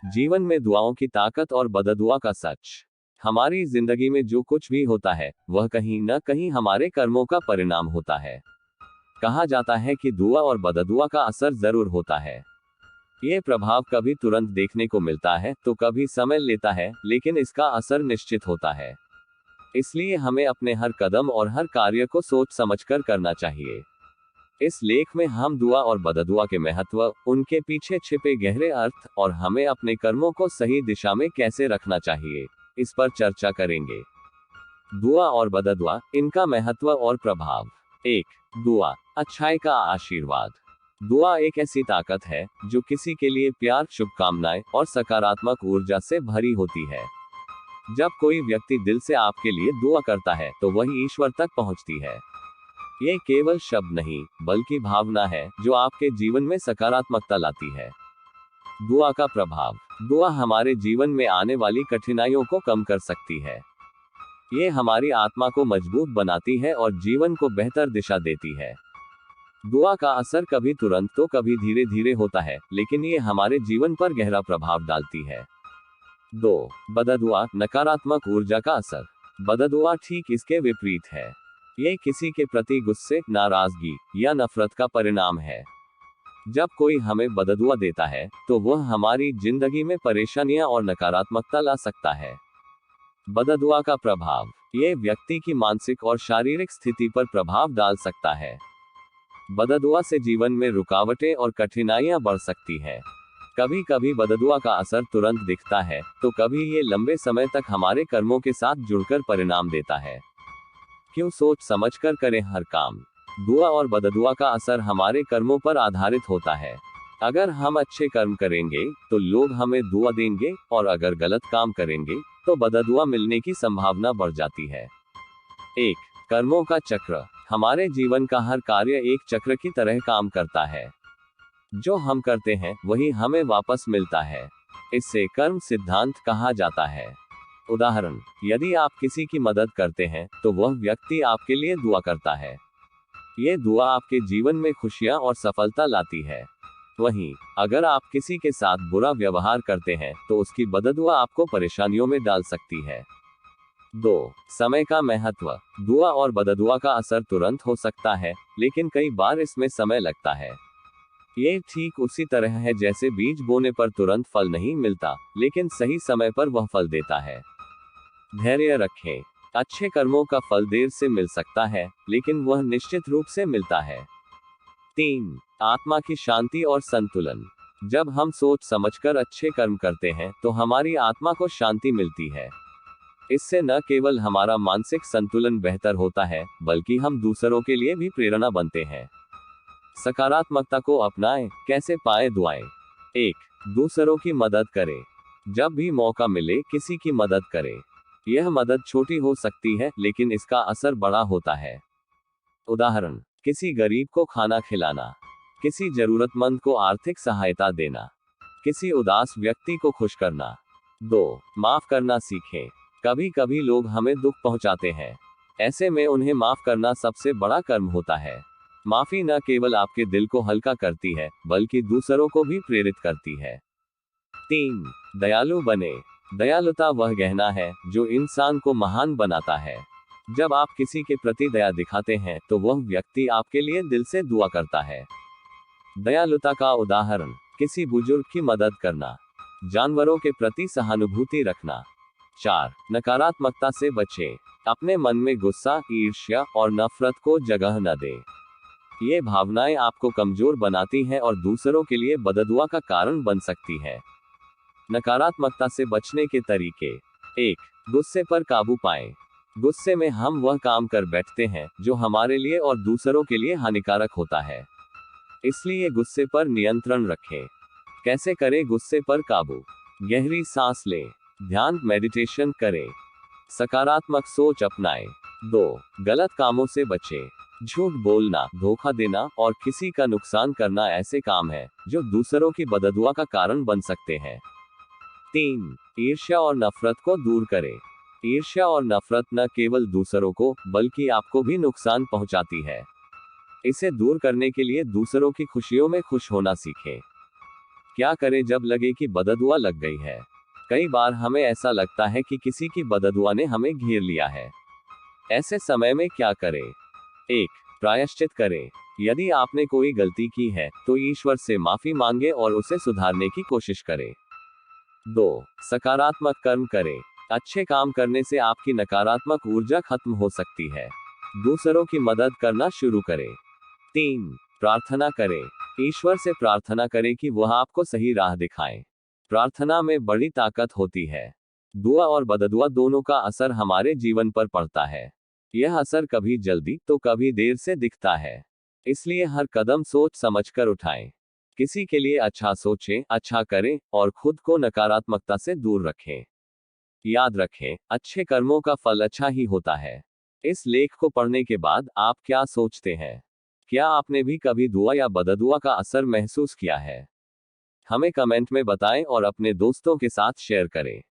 जीवन में दुआओं की ताकत और बददुआ का सच। हमारी जिंदगी में जो कुछ भी होता है वह कहीं न कहीं हमारे कर्मों का परिणाम होता है। कहा जाता है कि दुआ और बददुआ का असर जरूर होता है। ये प्रभाव कभी तुरंत देखने को मिलता है तो कभी समय लेता है, लेकिन इसका असर निश्चित होता है। इसलिए हमें अपने हर कदम और हर कार्य को सोच समझकर करना चाहिए। इस लेख में हम दुआ और बददुआ के महत्व, उनके पीछे छिपे गहरे अर्थ और हमें अपने कर्मों को सही दिशा में कैसे रखना चाहिए, इस पर चर्चा करेंगे। दुआ और बददुआ, इनका महत्व और प्रभाव। 1. दुआ, अच्छाई का आशीर्वाद। दुआ एक ऐसी ताकत है जो किसी के लिए प्यार, शुभकामनाएं और सकारात्मक ऊर्जा से भरी होती है। जब कोई व्यक्ति दिल से आपके लिए दुआ करता है तो वही ईश्वर तक पहुंचती है। ये केवल शब्द नहीं, बल्कि भावना है जो आपके जीवन में सकारात्मकता लाती है। दुआ का प्रभाव। दुआ हमारे जीवन में आने वाली कठिनाइयों को कम कर सकती है। ये हमारी आत्मा को मजबूत बनाती है और जीवन को बेहतर दिशा देती है। दुआ का असर कभी तुरंत तो कभी धीरे धीरे होता है, लेकिन ये हमारे जीवन पर गहरा प्रभाव डालती है। 2. बददुआ, नकारात्मक ऊर्जा का असर। बददुआ ठीक इसके विपरीत है। ये किसी के प्रति गुस्से, नाराजगी या नफरत का परिणाम है। जब कोई हमें बददुआ देता है तो वह हमारी जिंदगी में परेशानियां और नकारात्मकता ला सकता है। बददुआ का प्रभाव। ये व्यक्ति की मानसिक और शारीरिक स्थिति पर प्रभाव डाल सकता है। बददुआ से जीवन में रुकावटें और कठिनाइयां बढ़ सकती हैं। कभी कभी बददुआ का असर तुरंत दिखता है, तो कभी ये लंबे समय तक हमारे कर्मों के साथ जुड़कर परिणाम देता है। क्यों? सोच समझकर करें हर काम। दुआ और बददुआ का असर हमारे कर्मों पर आधारित होता है। अगर हम अच्छे कर्म करेंगे तो लोग हमें दुआ देंगे, और अगर गलत काम करेंगे तो बददुआ मिलने की संभावना बढ़ जाती है। 1. कर्मों का चक्र। हमारे जीवन का हर कार्य एक चक्र की तरह काम करता है। जो हम करते हैं वही हमें वापस मिलता है। इससे कर्म सिद्धांत कहा जाता है। उदाहरण, यदि आप किसी की मदद करते हैं तो वह व्यक्ति आपके लिए दुआ करता है। ये दुआ आपके जीवन में खुशियां और सफलता लाती है। वहीं अगर आप किसी के साथ बुरा व्यवहार करते हैं तो उसकी बददुआ आपको परेशानियों में डाल सकती है। 2. समय का महत्व। दुआ और बददुआ का असर तुरंत हो सकता है, लेकिन कई बार इसमें समय लगता है। ये ठीक उसी तरह है जैसे बीज बोने पर तुरंत फल नहीं मिलता, लेकिन सही समय पर वह फल देता है। धैर्य रखें। अच्छे कर्मों का फल देर से मिल सकता है, लेकिन वह निश्चित रूप से मिलता है। 3. आत्मा की शांति और संतुलन। जब हम सोच समझकर अच्छे कर्म करते हैं तो हमारी आत्मा को शांति मिलती है। इससे न केवल हमारा मानसिक संतुलन बेहतर होता है, बल्कि हम दूसरों के लिए भी प्रेरणा बनते हैं। सकारात्मकता को अपनाएं। कैसे पाए दुआएं? 1. दूसरों की मदद करें। जब भी मौका मिले किसी की मदद करें। यह मदद छोटी हो सकती है, लेकिन इसका असर बड़ा होता है। उदाहरण, किसी गरीब को खाना खिलाना, किसी जरूरतमंद को आर्थिक सहायता देना, किसी उदास व्यक्ति को खुश करना। 2. माफ करना सीखें। कभी कभी लोग हमें दुख पहुंचाते हैं। ऐसे में उन्हें माफ करना सबसे बड़ा कर्म होता है। माफी न केवल आपके दिल को हल्का करती है, बल्कि दूसरों को भी प्रेरित करती है। 3. दयालु बने। दयालुता वह गहना है जो इंसान को महान बनाता है। जब आप किसी के प्रति दया दिखाते हैं तो वह व्यक्ति आपके लिए दिल से दुआ करता है। दयालुता का उदाहरण, किसी बुजुर्ग की मदद करना, जानवरों के प्रति सहानुभूति रखना। 4. नकारात्मकता से बचें। अपने मन में गुस्सा, ईर्ष्या और नफरत को जगह न दें। ये भावनाएं आपको कमजोर बनाती हैं और दूसरों के लिए बददुआ का कारण बन सकती है। नकारात्मकता से बचने के तरीके। 1. गुस्से पर काबू पाएं। गुस्से में हम वह काम कर बैठते हैं जो हमारे लिए और दूसरों के लिए हानिकारक होता है। इसलिए गुस्से पर नियंत्रण रखें। कैसे करें गुस्से पर काबू? गहरी सांस लें, ध्यान मेडिटेशन करें, सकारात्मक सोच अपनाएं। 2. गलत कामों से बचें। झूठ बोलना, धोखा देना और किसी का नुकसान करना ऐसे काम हैं जो दूसरों की बददुआ का कारण बन सकते हैं। 3. ईर्ष्या और नफरत को दूर करें। ईर्ष्या और नफरत न केवल दूसरों को, बल्कि आपको भी नुकसान पहुंचाती है। इसे दूर करने के लिए दूसरों की खुशियों में खुश होना सीखें। क्या करें जब लगे कि बददुआ लग गई है? कई बार हमें ऐसा लगता है कि किसी की बददुआ ने हमें घेर लिया है। ऐसे समय में क्या करें? 1. प्रायश्चित करें। यदि आपने कोई गलती की है, तो ईश्वर से माफी मांगे और उसे सुधारने की कोशिश करें। 2. सकारात्मक कर्म करें। अच्छे काम करने से आपकी नकारात्मक ऊर्जा खत्म हो सकती है। दूसरों की मदद करना शुरू करें। 3. प्रार्थना करें। ईश्वर से प्रार्थना करें कि वह आपको सही राह दिखाएं। प्रार्थना में बड़ी ताकत होती है। दुआ और बददुआ दोनों का असर हमारे जीवन पर पड़ता है। यह असर कभी जल्दी तो कभी देर से दिखता है। इसलिए हर कदम सोच समझकर उठाएं। किसी के लिए अच्छा सोचें, अच्छा करें और खुद को नकारात्मकता से दूर रखें। याद रखें, अच्छे कर्मों का फल अच्छा ही होता है। इस लेख को पढ़ने के बाद आप क्या सोचते हैं? क्या आपने भी कभी दुआ या बददुआ का असर महसूस किया है? हमें कमेंट में बताएं और अपने दोस्तों के साथ शेयर करें।